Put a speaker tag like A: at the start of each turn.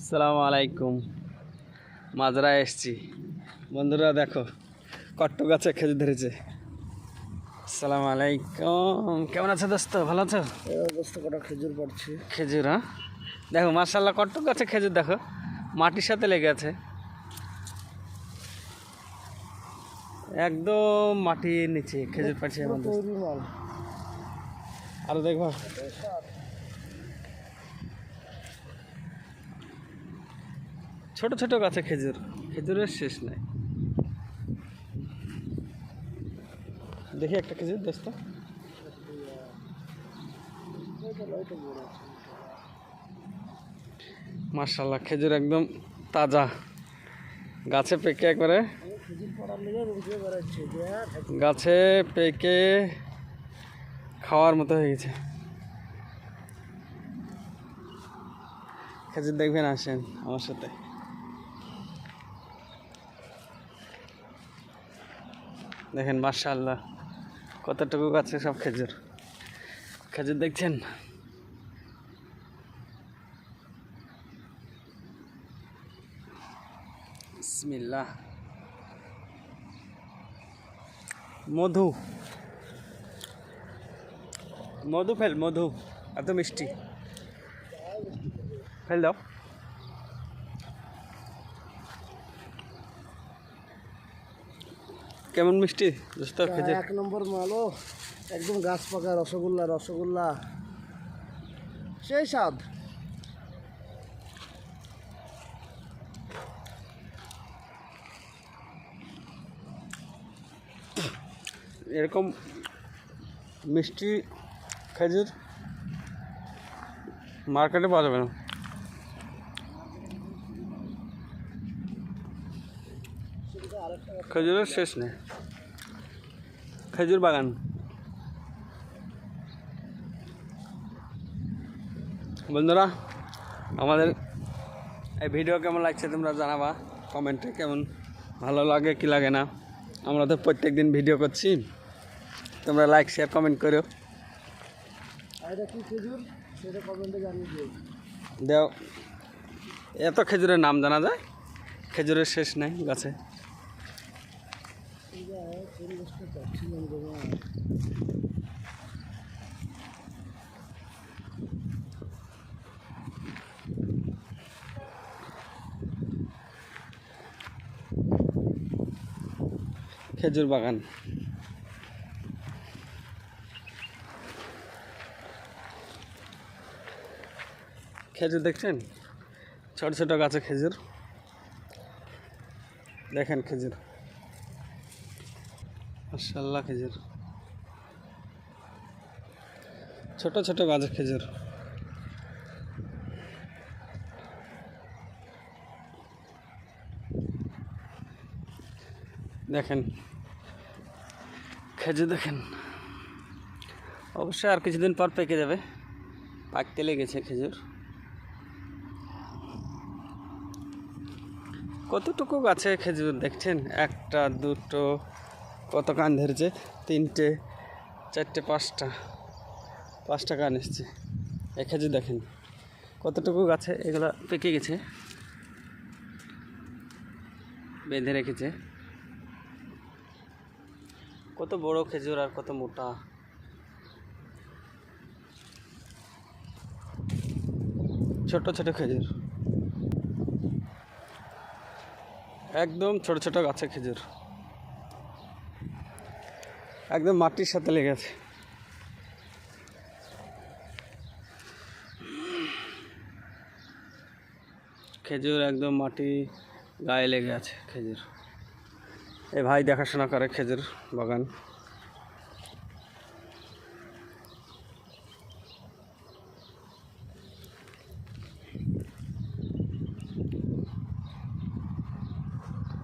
A: আসসালামু আলাইকুম। মাজরায় এসছি বন্ধুরা, দেখো কট্ট গাছে খেজুর ধরেছে। আসসালামু আলাইকুম, কেমন আছো দোস্ত? ভালো আছো?
B: অবস্থা কটা খেজুর পড়ছে।
A: খেজুর, হ্যাঁ দেখো মার্শাল্লাহ, কট্ট গাছে খেজুর দেখো মাটির সাথে লেগে আছে, একদম মাটির নিচে খেজুর পাচ্ছে আমাদের। আরো দেখবো, ছোট ছোট গাছে খেজুর, খেজুরের শেষ নাই। দেখি একটা খেজুর দোস্ত, মার্শাল্লাহ খেজুর একদম তাজা, গাছে পেকে একবারে, গাছে পেকে খাওয়ার মতো হয়ে গেছে। খেজুর দেখবেন, আসেন আমার সাথে। দেখেন মার্শাল্লাহ কতটুকু গাছে সব খেজুর, খেজুর দেখছেন। বিসমিল্লাহ। মধু, মধু ফেল, মধু এত মিষ্টি, ফেল দাও। কেমন মিষ্টি দোস্ত খেজুর?
B: এক নম্বর মালো, একদম গাছ পাকা রসগোল্লা, রসগোল্লা সেই স্বাদ।
A: এরকম মিষ্টি খেজুর মার্কেটে পাওয়া যাবে না। খেজুরের শেষ নেই, খেজুর বাগান। বন্ধুরা, আমাদের এই ভিডিও কেমন লাগছে তোমরা জানাবা কমেন্টে, কেমন ভালো লাগে কি লাগে না। আমরা তো প্রত্যেক দিন ভিডিও করছি, তোমরা লাইক শেয়ার কমেন্ট করো।
B: কি খেজুর সেটা কমেন্টে জানিয়ে দিও।
A: দেও, এত খেজুরের নাম জানা যায়, খেজুরের শেষ নাই গাছে। খেজুর বাগান, খেজুর দেখছেন, ছোট ছোট গাছে খেজুর, দেখেন খেজুর, মাশাআল্লাহ খেজুর, ছোট ছোট গাছে খেজুর। দেখেন খেজুর, দেখেন অবশ্যই আর কিছুদিন পর পেকে যাবে, পাকতে লেগেছে খেজুর। কতটুকু গাছে খেজুর দেখছেন, একটা দুটো কত কান ধরেছে, তিনটে চারটে পাঁচটা কান এসছে। এই খেজুর দেখেন কতটুকু গাছে, এগুলো পেকে গেছে, বেঁধে রেখেছে। কত বড় খেজুর আর কত মোটা। ছোট ছোট খেজুর, একদম ছোট ছোট গাছে খেজুর, একদম মাটির সাথে লেগেছে। খেজুর একদম মাটি গায়ে লেগে আছে খেজুর। এই ভাই দেখাশোনা করে খেজুর বাগান।